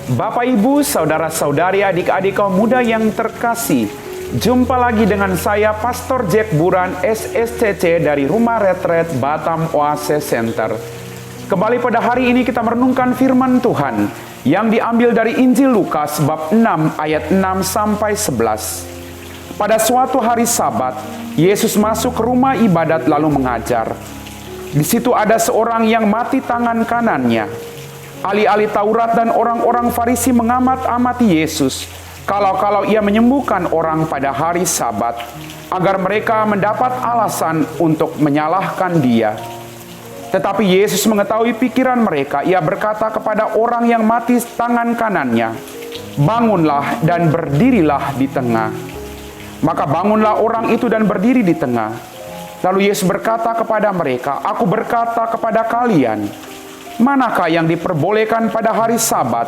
Bapak, Ibu, saudara-saudari, adik-adik kaum muda yang terkasih, jumpa lagi dengan saya, Pastor Jack Buran, SSCC dari Rumah Retret Batam Oase Center. Kembali pada hari ini kita merenungkan firman Tuhan yang diambil dari Injil Lukas bab 6 ayat 6 sampai 11. Pada suatu hari Sabat, Yesus masuk ke rumah ibadat lalu mengajar. Di situ ada seorang yang mati tangan kanannya. Ahli-ahli Taurat dan orang-orang Farisi mengamat-amati Yesus kalau ia menyembuhkan orang pada hari Sabat, agar mereka mendapat alasan untuk menyalahkan Dia. Tetapi Yesus mengetahui pikiran mereka. Ia berkata kepada orang yang mati tangan kanannya, "Bangunlah dan berdirilah di tengah." Maka bangunlah orang itu dan berdiri di tengah. Lalu Yesus berkata kepada mereka, "Aku berkata kepada kalian, manakah yang diperbolehkan pada hari Sabat,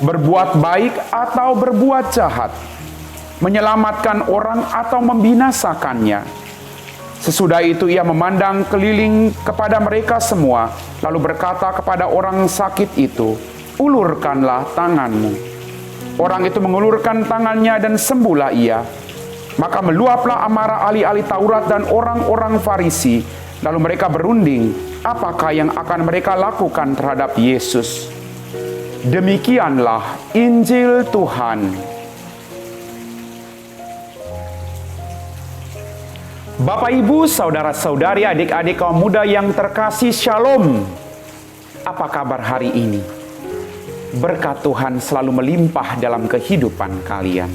berbuat baik atau berbuat jahat, menyelamatkan orang atau membinasakannya?" Sesudah itu ia memandang keliling kepada mereka semua, lalu berkata kepada orang sakit itu, "Ulurkanlah tanganmu." Orang itu mengulurkan tangannya dan sembuhlah ia. Maka meluaplah amarah ahli-ahli Taurat dan orang-orang Farisi. Lalu mereka berunding, apakah yang akan mereka lakukan terhadap Yesus. Demikianlah Injil Tuhan. Bapak, Ibu, saudara-saudari, adik-adik kaum muda yang terkasih, Shalom. Apa kabar hari ini? Berkat Tuhan selalu melimpah dalam kehidupan kalian.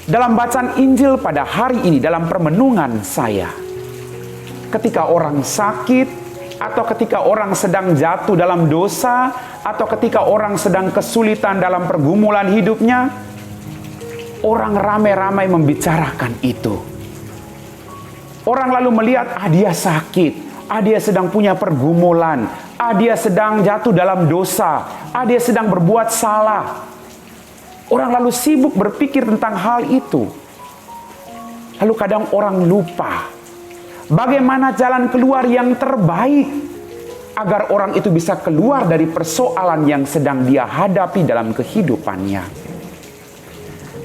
Dalam bacaan Injil pada hari ini, dalam permenungan saya, ketika orang sakit, atau ketika orang sedang jatuh dalam dosa, atau ketika orang sedang kesulitan dalam pergumulan hidupnya, orang ramai-ramai membicarakan itu. Orang lalu melihat, dia sakit, dia sedang punya pergumulan, dia sedang jatuh dalam dosa, dia sedang berbuat salah. Orang lalu sibuk berpikir tentang hal itu. Lalu kadang orang lupa bagaimana jalan keluar yang terbaik agar orang itu bisa keluar dari persoalan yang sedang dia hadapi dalam kehidupannya.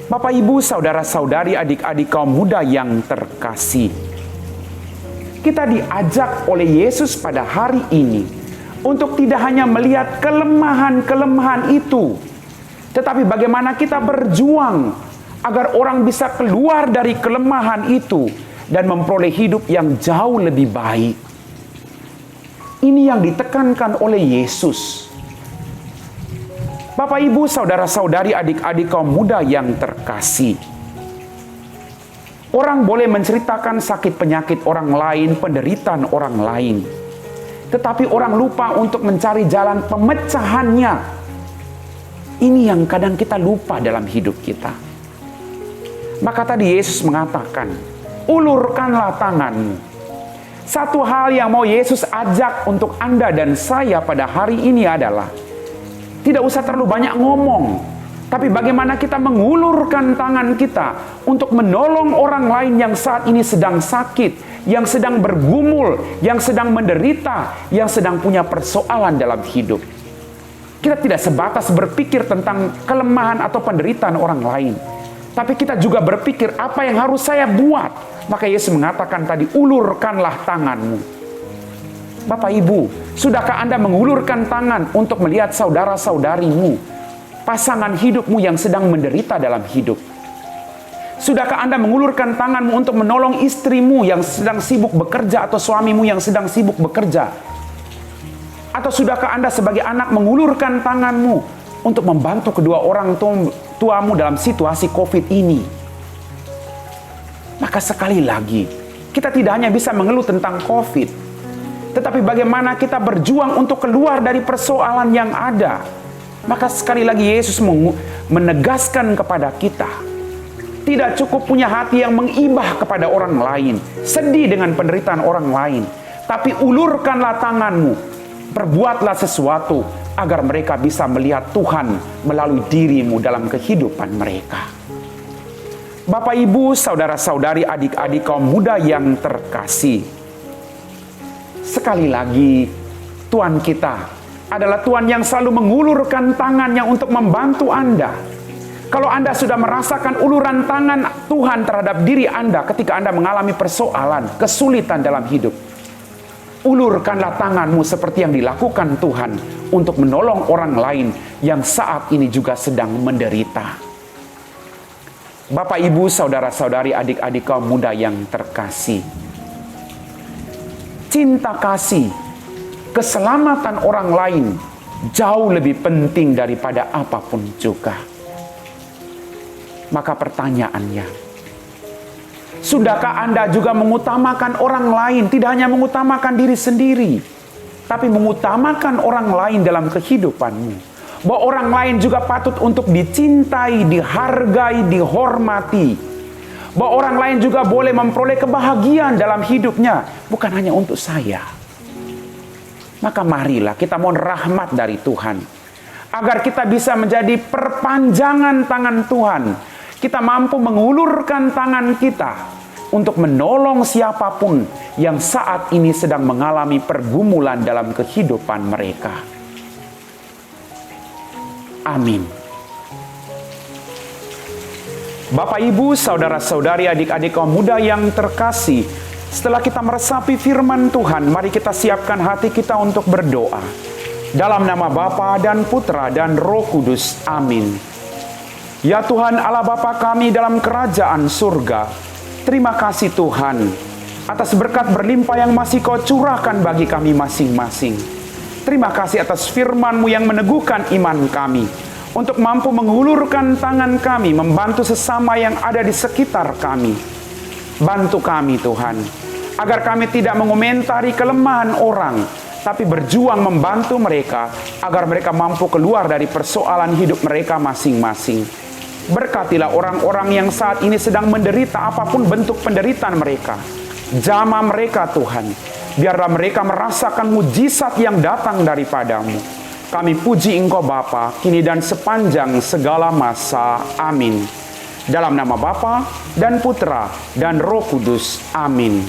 Bapak, Ibu, saudara-saudari, adik-adik kaum muda yang terkasih, kita diajak oleh Yesus pada hari ini untuk tidak hanya melihat kelemahan-kelemahan itu, tetapi bagaimana kita berjuang agar orang bisa keluar dari kelemahan itu dan memperoleh hidup yang jauh lebih baik. Ini yang ditekankan oleh Yesus. Bapak, Ibu, saudara-saudari, adik-adik kaum muda yang terkasih, orang boleh menceritakan sakit penyakit orang lain, penderitaan orang lain, tetapi orang lupa untuk mencari jalan pemecahannya. Ini yang kadang kita lupa dalam hidup kita. Maka tadi Yesus mengatakan, ulurkanlah tanganmu. Satu hal yang mau Yesus ajak untuk Anda dan saya pada hari ini adalah, tidak usah terlalu banyak ngomong, tapi bagaimana kita mengulurkan tangan kita untuk menolong orang lain yang saat ini sedang sakit, yang sedang bergumul, yang sedang menderita, yang sedang punya persoalan dalam hidup. Kita tidak sebatas berpikir tentang kelemahan atau penderitaan orang lain, tapi kita juga berpikir apa yang harus saya buat. Maka Yesus mengatakan tadi, ulurkanlah tanganmu. Bapak, Ibu, sudahkah Anda mengulurkan tangan untuk melihat saudara-saudarimu, pasangan hidupmu yang sedang menderita dalam hidup? Sudahkah Anda mengulurkan tanganmu untuk menolong istrimu yang sedang sibuk bekerja, atau suamimu yang sedang sibuk bekerja? Atau sudahkah Anda sebagai anak mengulurkan tanganmu untuk membantu kedua orang tuamu dalam situasi COVID ini? Maka sekali lagi, kita tidak hanya bisa mengeluh tentang COVID, tetapi bagaimana kita berjuang untuk keluar dari persoalan yang ada. Maka sekali lagi Yesus menegaskan kepada kita, tidak cukup punya hati yang mengibah kepada orang lain, sedih dengan penderitaan orang lain, tapi ulurkanlah tanganmu. Perbuatlah sesuatu agar mereka bisa melihat Tuhan melalui dirimu dalam kehidupan mereka. Bapak, Ibu, saudara-saudari, adik-adik kaum muda yang terkasih, sekali lagi Tuhan kita adalah Tuhan yang selalu mengulurkan tangannya untuk membantu Anda. Kalau Anda sudah merasakan uluran tangan Tuhan terhadap diri Anda ketika Anda mengalami persoalan, kesulitan dalam hidup, ulurkanlah tanganmu seperti yang dilakukan Tuhan untuk menolong orang lain yang saat ini juga sedang menderita. Bapak, Ibu, saudara-saudari, adik-adik kaum muda yang terkasih, cinta kasih, keselamatan orang lain jauh lebih penting daripada apapun juga. Maka pertanyaannya, sudahkah Anda juga mengutamakan orang lain? Tidak hanya mengutamakan diri sendiri, tapi mengutamakan orang lain dalam kehidupanmu. Bahwa orang lain juga patut untuk dicintai, dihargai, dihormati. Bahwa orang lain juga boleh memperoleh kebahagiaan dalam hidupnya, bukan hanya untuk saya. Maka marilah kita mohon rahmat dari Tuhan, agar kita bisa menjadi perpanjangan tangan Tuhan. Kita mampu mengulurkan tangan kita untuk menolong siapapun yang saat ini sedang mengalami pergumulan dalam kehidupan mereka. Amin. Bapak, Ibu, saudara-saudari, adik-adik kaum muda yang terkasih, setelah kita meresapi firman Tuhan, mari kita siapkan hati kita untuk berdoa. Dalam nama Bapa dan Putra dan Roh Kudus. Amin. Ya Tuhan Allah Bapa kami dalam kerajaan surga, terima kasih Tuhan atas berkat berlimpah yang masih Kau curahkan bagi kami masing-masing. Terima kasih atas firman-Mu yang meneguhkan iman kami, untuk mampu mengulurkan tangan kami, membantu sesama yang ada di sekitar kami. Bantu kami Tuhan, agar kami tidak mengomentari kelemahan orang, tapi berjuang membantu mereka, agar mereka mampu keluar dari persoalan hidup mereka masing-masing. Berkatilah orang-orang yang saat ini sedang menderita apapun bentuk penderitaan mereka. Jamah mereka Tuhan, biarlah mereka merasakan mujizat yang datang daripadamu. Kami puji Engkau Bapa, kini dan sepanjang segala masa. Amin. Dalam nama Bapa dan Putra dan Roh Kudus. Amin.